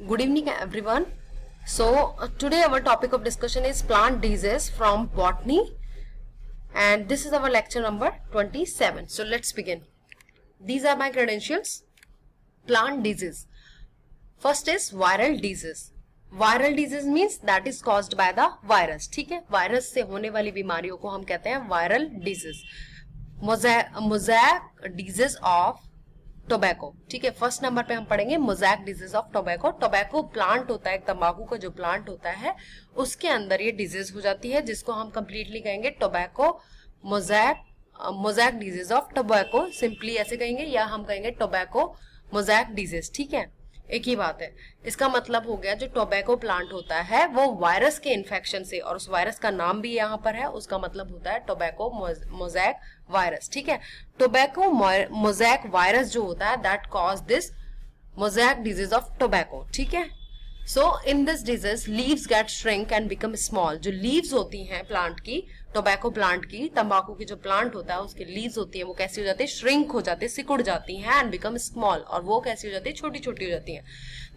Good evening, everyone. Today our topic of discussion is plant disease from botany, and this is our lecture number 27. So, let's begin. These are my credentials. Plant disease. First is viral disease. Viral disease means that is caused by the virus. ठीक है, virus से होने वाली बीमारियों को हम कहते हैं viral disease. Mosaic disease of tobacco. ठीक है, फर्स्ट नंबर पे हम पढ़ेंगे mosaic disease of tobacco. Tobacco plant होता है, तंबाकू का जो प्लांट होता है उसके अंदर ये डिजीज हो जाती है, जिसको हम कंप्लीटली कहेंगे tobacco mosaic disease of tobacco. Simply ऐसे कहेंगे या हम कहेंगे टोबैको मोज़ैक डिजीज. ठीक है, एक ही बात है. इसका मतलब हो गया जो टोबैको प्लांट होता है वो वायरस के इन्फेक्शन से, और उस वायरस का नाम भी यहाँ पर है, उसका मतलब होता है टोबैको मोज़ैक वायरस. ठीक है, टोबैको मोज़ैक वायरस जो होता है that cause this mosaic disease of tobacco. ठीक है, so in this disease leaves get shrink and become small. जो लीव्स होती हैं प्लांट की, टोबैको प्लांट की, तंबाकू की जो प्लांट होता है उसके लीव्स होती है वो कैसी हो जाती है, श्रिंक हो जाती है, सिकुड़ जाती हैं, एंड बिकम स्मॉल, और वो कैसी हो जाती है, छोटी छोटी हो जाती हैं.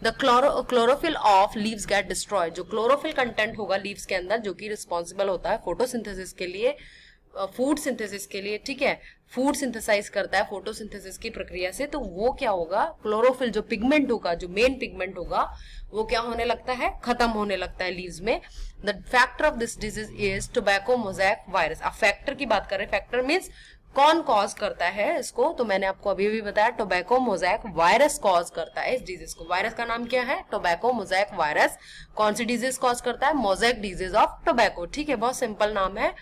The chlorophyll of leaves get destroyed. जो क्लोरोफिल कंटेंट होगा लीव्स के अंदर, जो कि रिस्पॉन्सिबल होता है फोटोसिंथेसिस के लिए, फूड सिंथेसिस के लिए. ठीक है, फूड सिंथेसाइज करता है फोटोसिंथेसिस की प्रक्रिया से, तो वो क्या होगा, क्लोरोफिल जो पिगमेंट होगा, जो मेन पिगमेंट होगा, वो क्या होने लगता है, खत्म होने लगता है लीव्स में. The factor of this disease is tobacco mosaic virus. अब फैक्टर की बात कर रहे हैं, फैक्टर मीन्स कौन कॉज करता है इसको, तो मैंने आपको अभी भी बताया टोबैको मोज़ैक वायरस कॉज करता है इस डिजीज को. वायरस का नाम क्या है, टोबैको मोज़ैक वायरस. कौन सी डिजीज कॉज करता है, मोज़ैक डिजीज ऑफ टोबैको. ठीक है, बहुत सिंपल नाम है.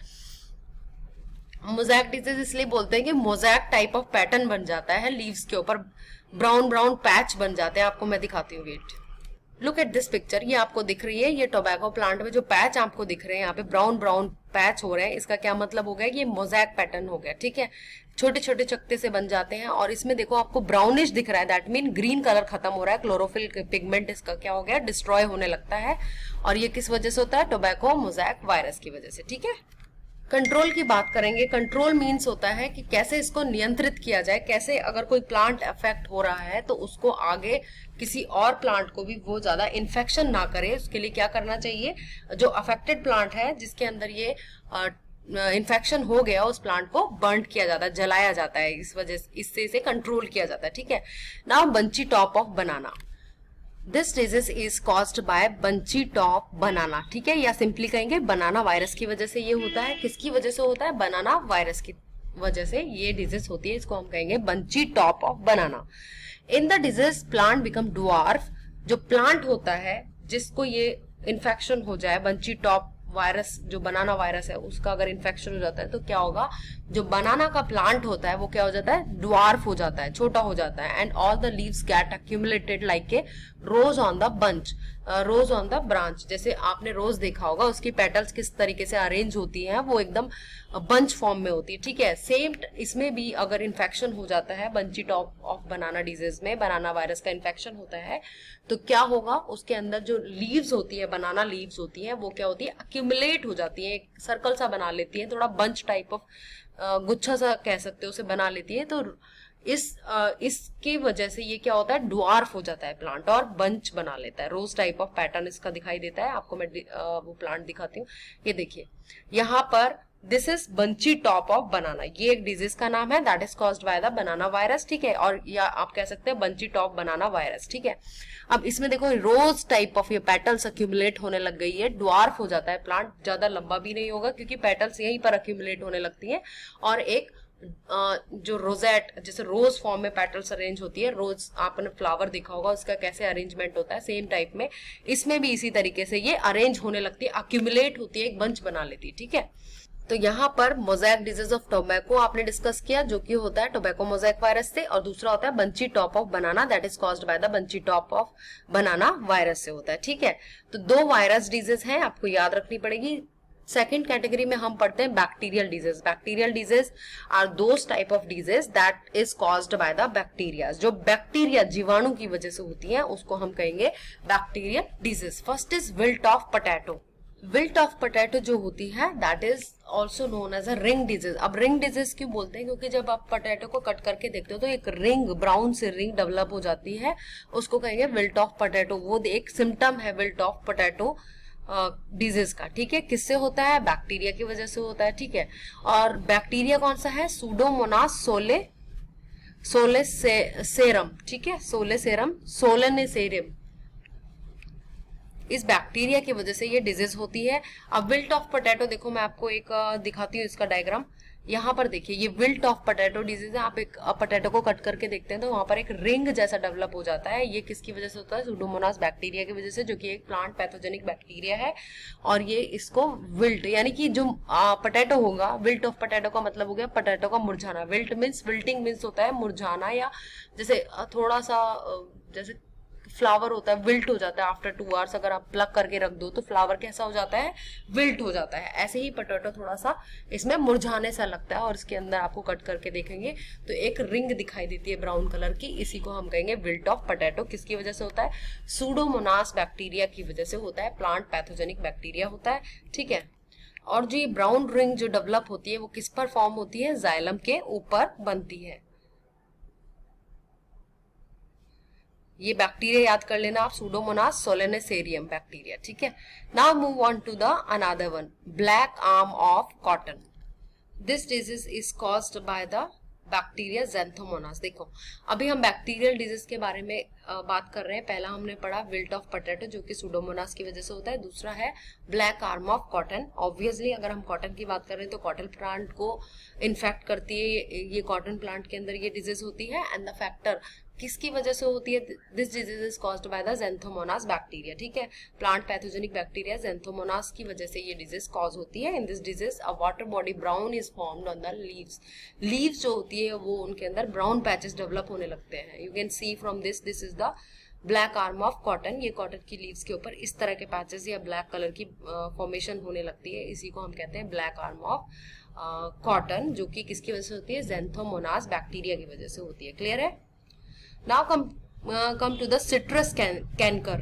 मोज़ैक डिजीज इसलिए बोलते हैं कि मोज़ैक टाइप ऑफ पैटर्न बन जाता है लीव्स के ऊपर, ब्राउन ब्राउन पैच बन जाते हैं. आपको मैं दिखाती हूँ, wait, look at this picture. ये आपको दिख रही है, ये टोबैको प्लांट में जो पैच आपको दिख रहे हैं, यहाँ पे ब्राउन ब्राउन पैच हो रहे हैं, इसका क्या मतलब हो गया, ये मोज़ैक पैटर्न हो गया. ठीक है, छोटे छोटे चकते से बन जाते हैं, और इसमें देखो आपको ब्राउनिश दिख रहा है, दैट मीन ग्रीन कलर खत्म हो रहा है, क्लोरोफिल पिगमेंट इसका क्या हो गया, डिस्ट्रॉय होने लगता है. और ये किस वजह से होता है, टोबैको मोज़ैक वायरस की वजह से. ठीक है, कंट्रोल की बात करेंगे. कंट्रोल मीन्स होता है कि कैसे इसको नियंत्रित किया जाए, कैसे अगर कोई प्लांट अफेक्ट हो रहा है तो उसको आगे किसी और प्लांट को भी वो ज्यादा इन्फेक्शन ना करे. उसके लिए क्या करना चाहिए, जो अफेक्टेड प्लांट है जिसके अंदर ये इन्फेक्शन हो गया, उस प्लांट को बर्न किया जाता है, जलाया जाता है, इस वजह से इससे इसे कंट्रोल किया जाता है. ठीक है, now bunchy top of banana. This disease is caused by bunchy top banana. ठीक है, या सिंपली कहेंगे बनाना वायरस की वजह से ये होता है. किसकी वजह से होता है, बनाना वायरस की वजह से ये डिजीज होती है. इसको हम कहेंगे bunchy top of banana. In the disease plant become dwarf. जो प्लांट होता है जिसको ये इन्फेक्शन हो जाए, बंची टॉप वायरस जो बनाना वायरस है उसका अगर इन्फेक्शन हो जाता है तो क्या होगा, जो बनाना का प्लांट होता है वो क्या हो जाता है, ड्वार्फ हो जाता है, छोटा हो जाता है. And all the leaves get accumulated like a rose on the bunch, rose on the branch. जैसे आपने रोज देखा होगा, उसकी पेटल्स किस तरीके से अरेंज होती हैं, वो एकदम बंच फॉर्म में होती है. ठीक है, सेम इसमें भी अगर इन्फेक्शन हो जाता है bunchy top of banana disease में, बनाना वायरस का इन्फेक्शन होता है, तो क्या होगा, उसके अंदर जो लीव्स होती है, बनाना लीव्स होती है, वो क्या होती है, अक्यूमुलेट हो जाती है, एक सर्कल सा बना लेती है, थोड़ा बंच टाइप ऑफ गुच्छा सा कह सकते हो, उसे बना लेती है. तो इसकी वजह से ये क्या होता है, ड्वार्फ हो जाता है प्लांट और बंच बना लेता है. रोज टाइप ऑफ पैटर्न इसका दिखाई देता है. आपको मैं वो प्लांट दिखाती हूँ. ये देखिए यहाँ पर, this is bunchy top of बनाना. ये एक डिजीज का नाम है, that is caused by the banana virus. ठीक है, और या आप कह सकते हैं बंची टॉप बनाना वायरस. ठीक है, अब इसमें देखो रोज टाइप ऑफ ये पेटल्स अक्यूमुलेट होने लग गई है, ड्वार्फ हो जाता है प्लांट, ज्यादा लंबा भी नहीं होगा क्योंकि पेटल्स यहीं पर अक्यूमुलेट होने लगती हैं. और एक जो रोजेट, जैसे रोज फॉर्म में पेटल्स अरेंज होती है, रोज आपने फ्लावर देखा होगा उसका कैसे अरेंजमेंट होता है, सेम टाइप में इसमें भी इसी तरीके से ये अरेंज होने लगती है, अक्यूमुलेट होती है, एक बंच बना लेती है. ठीक है, तो यहाँ पर मोज़ैक डिजीज ऑफ टोबैको आपने डिस्कस किया, जो कि होता है टोबैको मोज़ैक वायरस से, और दूसरा होता है bunchy top of banana, that is caused by the bunchy top of banana virus से होता है. ठीक है, तो दो वायरस डिजीज हैं, आपको याद रखनी पड़ेगी. सेकेंड कैटेगरी में हम पढ़ते हैं bacterial disease. Bacterial disease are those type of disease that is caused by the bacteria. जो बैक्टीरिया जीवाणु की वजह से होती है उसको हम कहेंगे bacterial disease. First is wilt of potato. Wilt of potato जो होती है that is also known as a ring disease. अब रिंग डिजीज क्यों बोलते हैं, क्योंकि जब आप पोटैटो को कट करके देखते हो तो एक रिंग, ब्राउन से रिंग डेवलप हो जाती है, उसको कहेंगे विल्ट ऑफ पोटैटो। वो एक सिम्टम है विल्ट ऑफ पोटैटो डिजीज का, ठीक है। किससे होता है? बैक्टीरिया की वजह से होता है, ठीक है। और बैक्टीरिया कौन सा है? सूडोमोनास सोलेसेरम, ठीक है, सोलेनेसेरियम। इस बैक्टीरिया की वजह से ये डिजीज होती है। अब विल्ट ऑफ पोटैटो देखो, मैं आपको एक दिखाती हूँ इसका डायग्राम। यहाँ पर देखिए, ये विल्ट ऑफ पोटैटो डिजीज है। आप एक पोटैटो को कट करके देखते हैं तो वहां पर एक रिंग जैसा डेवलप हो जाता है। ये किसकी वजह से होता है? सूडोमोनास बैक्टीरिया की वजह से, जो कि एक प्लांट पैथोजेनिक बैक्टीरिया है। और ये इसको विल्ट, यानी कि जो पोटैटो होगा, विल्ट ऑफ पोटैटो का मतलब हो गया पोटैटो का मुरझाना। विल्ट मीन्स, विल्टिंग मीन्स होता है मुरझाना, या जैसे थोड़ा सा जैसे फ्लावर होता है, विल्ट हो जाता है आफ्टर 2 आवर्स। अगर आप प्लग करके रख दो तो फ्लावर कैसा हो जाता है? विल्ट हो जाता है। ऐसे ही पोटैटो थोड़ा सा इसमें मुरझाने सा लगता है। और इसके अंदर आपको कट करके देखेंगे तो एक रिंग दिखाई देती है ब्राउन कलर की। इसी को हम कहेंगे विल्ट ऑफ पोटैटो। किसकी वजह से होता है? सूडोमोनास बैक्टीरिया की वजह से होता है। प्लांट पैथोजेनिक बैक्टीरिया होता है, ठीक है। और जो ये ब्राउन रिंग जो डेवलप होती है वो किस पर फॉर्म होती है? जाइलम के ऊपर बनती है। ये बैक्टीरिया याद कर लेना आप, सूडोमोनास सोलेनेसेरियम बैक्टीरिया, ठीक है। Now move on to the another one, black arm of cotton. This disease is caused by the bacteria Xanthomonas. देखो, अभी हम बैक्टीरियल डिजीज के बारे में बात कर रहे हैं। पहला हमने पढ़ा विल्ट ऑफ पोटैटो, जो कि सूडोमोनास की वजह से होता है। दूसरा है black arm of cotton. Obviously अगर हम कॉटन की बात कर रहे हैं तो कॉटन प्लांट को इन्फेक्ट करती है ये कॉटन प्लांट के अंदर ये डिजीज होती है। एंड द फैक्टर किसकी वजह से होती है? This disease is caused by the Xanthomonas bacteria, ठीक है। प्लांट पैथोजेनिक बैक्टीरिया ज़ैंथोमोनास की वजह से ये डिजीज कॉज होती है। इन this disease a water body brown is formed on the leaves. Leaves जो होती है वो उनके अंदर ब्राउन पैचेस डेवलप होने लगते हैं। You can see from this is the black arm of cotton. ये कॉटन की लीव्स के ऊपर इस तरह के पैचेस या ब्लैक कलर की फॉर्मेशन होने लगती है। इसी को हम कहते हैं ब्लैक आर्म ऑफ कॉटन, जो कि किसकी वजह से होती है? ज़ैंथोमोनास बैक्टीरिया की वजह से होती है। क्लियर है? Now come to the citrus canker.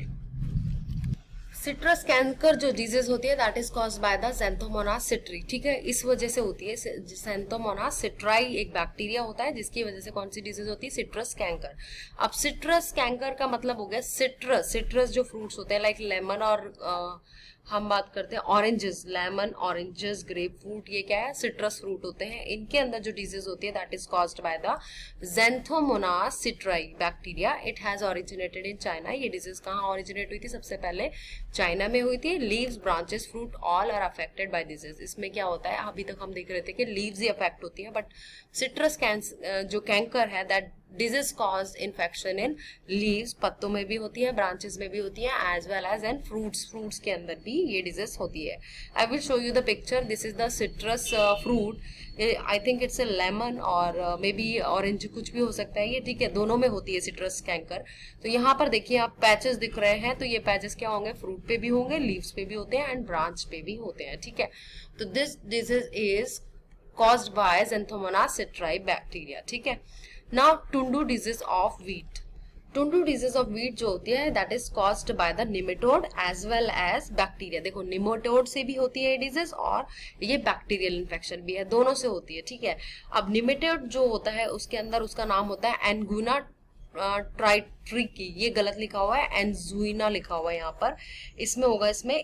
Citrus canker जो डिजीज होती है that is caused by the Xanthomonas citri, ठीक है। इस वजह से होती है। ज़ैंथोमोनास सिट्राई एक बैक्टीरिया होता है जिसकी वजह से कौन सी डिजीज होती है? Citrus canker. अब सिट्रस कैंकर का मतलब हो गया सिट्रस। सिट्रस जो फ्रूट्स होते हैं लाइक लेमन और हम बात करते हैं oranges, lemon, oranges, grep fruit, ये क्या है? सिट्रस फ्रूट होते हैं। इनके अंदर जो डिजीज होती है that is caused by the Xanthomonas citri bacteria. It has originated in China. ये डिजीज कहाँ ओरिजिनेट हुई थी? सबसे पहले चाइना में हुई थी। Leaves, branches, fruit all are affected by disease. इसमें क्या होता है? अभी तक हम देख रहे थे कि लीव्स ही अफेक्ट होती है, बट सिट्रस जो कैंकर है that disease cause infection in leaves, पत्तों में भी होती है, ब्रांचेस में भी होती है, as well as in fruits. Fruits के अंदर भी ये डिजीज होती है। I will show you the picture. This is the citrus fruit. I think it's a lemon और मे बी ऑरेंज, कुछ भी हो सकता है ये, ठीक है। दोनों में होती है सिट्रस कैंकर। तो यहाँ पर देखिए आप पैचेस दिख रहे हैं, तो ये पैचेस क्या होंगे? फ्रूट पे भी होंगे, लीव्स पे भी होते हैं एंड ब्रांच पे भी होते हैं, ठीक है। तो this disease is caused by Xanthomonas citri bacteria, ठीक है। Now tundu disease of wheat. Tundu disease of wheat जो होती है that is caused by the nematode as well as bacteria. देखो, निमेटोड से भी होती है ये डिजीज और ये बैक्टीरियल इन्फेक्शन भी है, दोनों से होती है, ठीक है। अब निमेटोड जो होता है उसके अंदर उसका नाम होता है एनगुइना ट्राइट्रिकी। ये गलत लिखा हुआ है, एनजुइना लिखा हुआ है यहाँ पर। इसमें होगा इसमें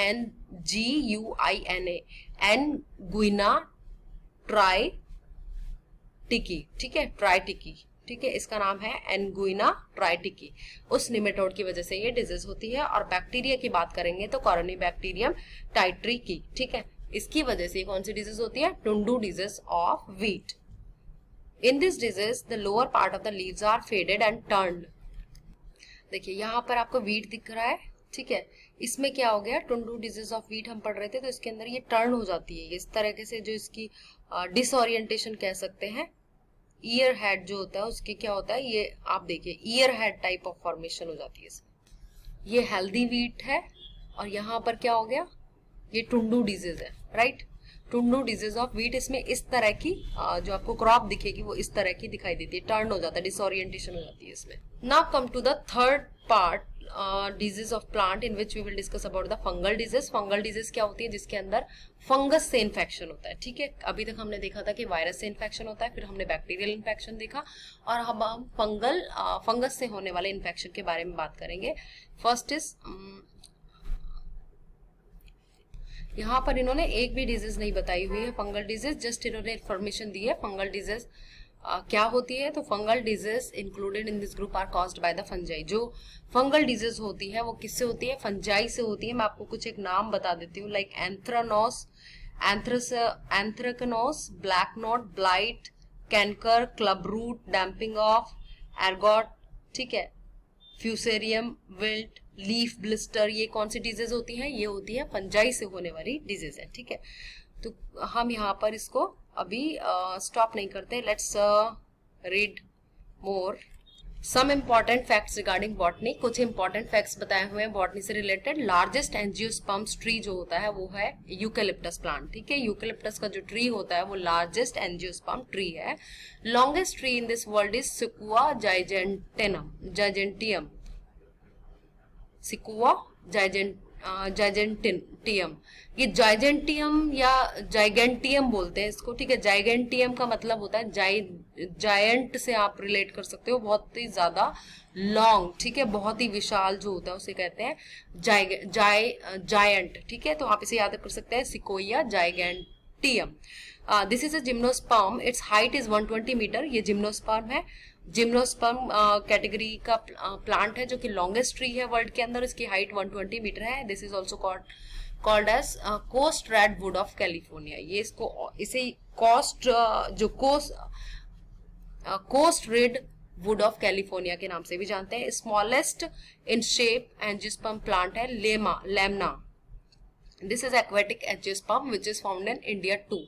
ANGUINA, एनगुइना ट्राइटिकी, ठीक है, ट्राइटिकी, ठीक है। इसका नाम है एनगुइना ट्राइटिकी। उस निमेटोड की वजह से ये डिजीज होती है। और बैक्टीरिया की बात करेंगे तो कॉर्निबैक्टीरियम टाइट्रिकी, ठीक है। इसकी वजह से कौन सी डिजीज होती है? Tundu disease of wheat. In this disease, the lower part of the leaves are faded and turned. देखिए यहाँ पर आपको वीट दिख रहा है, ठीक है। इसमें क्या हो गया? टुंडू डिजीज ऑफ वीट हम पढ़ रहे थे, तो इसके अंदर ये टर्न हो जाती है इस तरीके से, जो इसकी डिसओरिएंटेशन कह सकते हैं। ईयर हेड जो होता है उसके क्या होता है? ये आप देखिए year head type of formation हो जाती है इसमें। ये हेल्दी वीट है और यहाँ पर क्या हो गया? ये टुंडू डिजीज है, right. Tundu disease of wheat. इसमें इस तरह की जो आपको क्रॉप दिखेगी वो इस तरह की दिखाई देती है, टर्न हो जाता है, डिसओरिएंटेशन हो जाती है इसमें। Now come to the third part, disease of plant in which we will discuss about the fungal disease. Fungal disease क्या होती है? जिसके अंदर फंगस से इन्फेक्शन होता है, ठीक है। अभी तक हमने देखा था कि वायरस से इन्फेक्शन होता है, फिर हमने बैक्टीरियल इन्फेक्शन देखा, और अब हम फंगस से होने वाले इन्फेक्शन के बारे में बात करेंगे। फर्स्ट इज, यहाँ पर इन्होंने एक भी डिजीज नहीं बताई हुई है फंगल डिजीज, जस्ट इन्होंने इन्फॉर्मेशन दी है। फंगल डिजीज क्या होती है? तो fungal disease included in this group are caused by the fungi. जो फंगल डिजीज होती है वो किससे होती है? फंजाई से होती है। मैं आपको कुछ एक नाम बता देती हूँ, like anthracnose, anthracnose, black knot, blight, canker, club root, damping off, ergot, ठीक है, फ्यूसेरियम, विल्ट, लीफ ब्लिस्टर। ये कौन सी डिजीज होती है? ये होती है फंजाई से होने वाली डिजीज है, ठीक है। तो हम यहाँ पर इसको अभी स्टॉप नहीं करते, let's read more some important facts regarding botany. कुछ इंपॉर्टेंट फैक्ट्स बताए हुए हैं बॉटनी से रिलेटेड। लार्जेस्ट एंजियोस्पर्म्स ट्री जो होता है वो है यूकेलिप्टस प्लांट, ठीक है। यूकेलिप्टस का जो ट्री होता है वो लार्जेस्ट एंजियोस्पर्म ट्री है। Longest tree in this world is Sequoia giganteum, Sequoia giganteum. ये जाइजेंटियम या जाइगेंटियम बोलते हैं इसको, ठीक है। जाइगेंटियम का मतलब होता है जायंट से आप रिलेट कर सकते हो, बहुत ही ज्यादा लॉन्ग, ठीक है, बहुत ही विशाल जो होता है उसे कहते हैं जायंट, ठीक है। तो आप इसे याद कर सकते हैं, Sequoia giganteum. This is a gymnosperm, its height is 120 metre. ये जिम्नोस्पर्म है। जिम्नोस्पर्म कैटेगरी का प्लांट है जो कि लॉन्गेस्ट ट्री है वर्ल्ड के अंदर। इसकी हाइट 120 मीटर है। This is also called as coast redwood of California. ये इसे coast redwood of California के नाम से भी जानते हैं। Smallest in shape angiosperm plant है Lemna. This is aquatic angiosperm which is found in India too.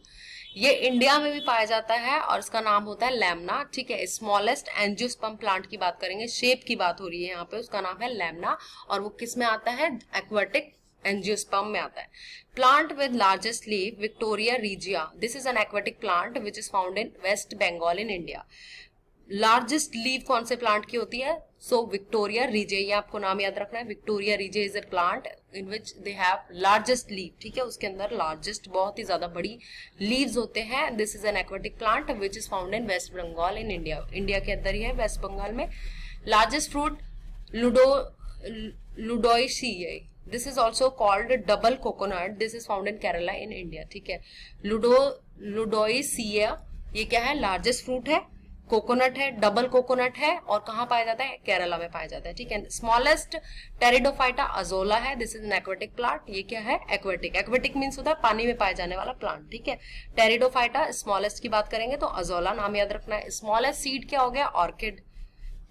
ये इंडिया में भी पाया जाता है और इसका नाम होता है लैमना, ठीक है। स्मॉलेस्ट एंजियोस्पर्म प्लांट की बात करेंगे, शेप की बात हो रही है यहाँ पे, उसका नाम है लैमना, और वो किस में आता है? एक्वेटिक एंजियोस्पर्म में आता है। Plant with largest leaf Victoria regia. This is an aquatic plant which is found in West Bengal in India. Largest leaf कौन से प्लांट की होती है? सो विक्टोरिया रीजे, ये आपको नाम याद रखना है। Victoria regia is a plant in which they have largest leaf, ठीक है। उसके अंदर लार्जेस्ट, बहुत ही ज्यादा बड़ी लीव्स होते हैं। This is an aquatic plant which is found in West Bengal in India. India के अंदर ही है, वेस्ट बंगाल में। Largest fruit Lodoicea. This is also called double coconut. This is found in Kerala in India, ठीक है। लुडोइसिया ये क्या है? लार्जेस्ट फ्रूट है, कोकोनट है, डबल कोकोनट है, और कहाँ पाया जाता है? केरला में पाया जाता है, ठीक है। स्मॉलेस्ट टेरिडोफाइटा अजोला है। This is an aquatic plant. ये क्या है? एक्वेटिक। एक्वेटिक मीन्स होता है पानी में पाया जाने वाला प्लांट, ठीक है। टेरिडोफाइटा स्मॉलेस्ट की बात करेंगे तो अजोला नाम याद रखना है। स्मॉलेस्ट सीड क्या हो गया? ऑर्किड,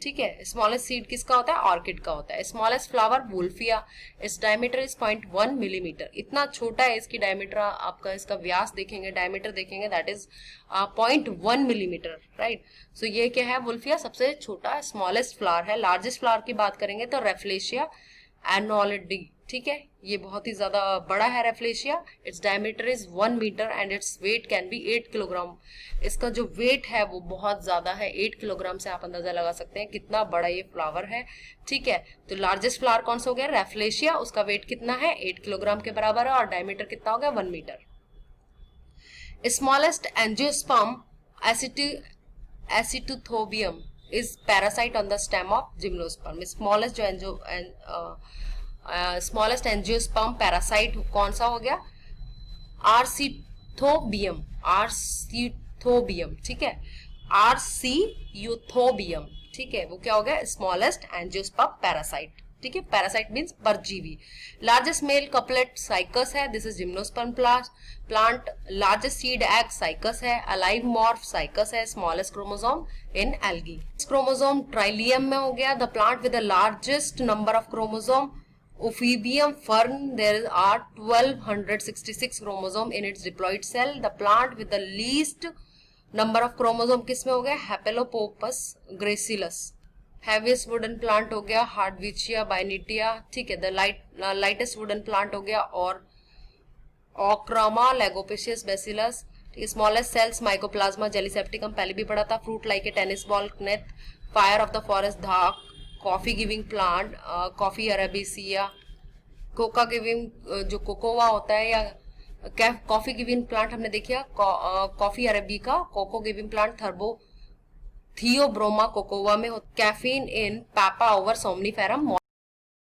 ठीक है। स्मॉलेस्ट सीड किसका होता है? ऑर्किड का होता है। Smallest flower Wolffia. इस डायमीटर इज 0.1 मिलीमीटर। इतना छोटा है इसकी डायमीटर, आपका इसका व्यास देखेंगे, डायमीटर देखेंगे, दैट इज 0.1 मिलीमीटर, राइट। सो ये क्या है? वुल्फिया सबसे छोटा स्मॉलेस्ट फ्लावर है। लार्जेस्ट फ्लावर की बात करेंगे तो रेफ्लेशिया एनोलिडी, ठीक है। ये बहुत ही ज्यादा बड़ा है rafflesia. Its diameter is 1 metre and its weight can be 8 kilogram. इसका जो वेट है वो बहुत ज्यादा है, 8 किलोग्राम से आप अंदाजा लगा सकते हैं कितना बड़ा ये फ्लावर है, ठीक है। तो लार्जेस्ट फ्लावर कौन सा हो गया? रेफ्लेशिया। उसका वेट कितना है? 8 किलोग्राम के बराबर है, और डायमीटर कितना हो गया? 1 metre. Smallest angiosperm Arceuthobium is parasite on the stem of gymnosperm. Smallest जो स्मॉलेस्ट एंजियोस्पर्म पैरासाइट कौन सा हो गया? आर्सिथोबियम, आर्सिथोबियम, ठीक है। आर्सियूथोबियम, ठीक है। वो क्या हो गया? स्मॉलेस्ट एंजियोस्पर्म पैरासाइट, ठीक है। पैरासाइट मीन्स परजीवी। लार्जेस्ट मेल कपलेट साइकस है। This is gymnosperm plant. Largest seed egg Cycas है। अलाइव मॉर्फ साइकस है। Smallest chromosome in algae. Chromosome Trillium में हो गया। The plant with the largest number of chromosome Ophidium fern, there are 1266 chromosome in its diploid cell. The plant with the least number of chromosome किस में हो गया? Hapelopopus gracillus. Heaviest wooden plant हो गया Hardwichia binetia, ठीक है। The lightest wooden plant हो गया और Ochroma Lagopicius bacillus. Smallest cells Mycoplasma jellisepticum, पहले भी पढ़ा था। Fruit like a tennis ball, kneth, fire of the forest, dhak, coffee giving plant, coffee Arabica, coca giving जो कोकोवा होता है, या कॉफी गिविंग प्लांट हमने देखा coffee Arabica, cocoa giving plant Theobroma cacao में, caffeine in Papaver somniferum.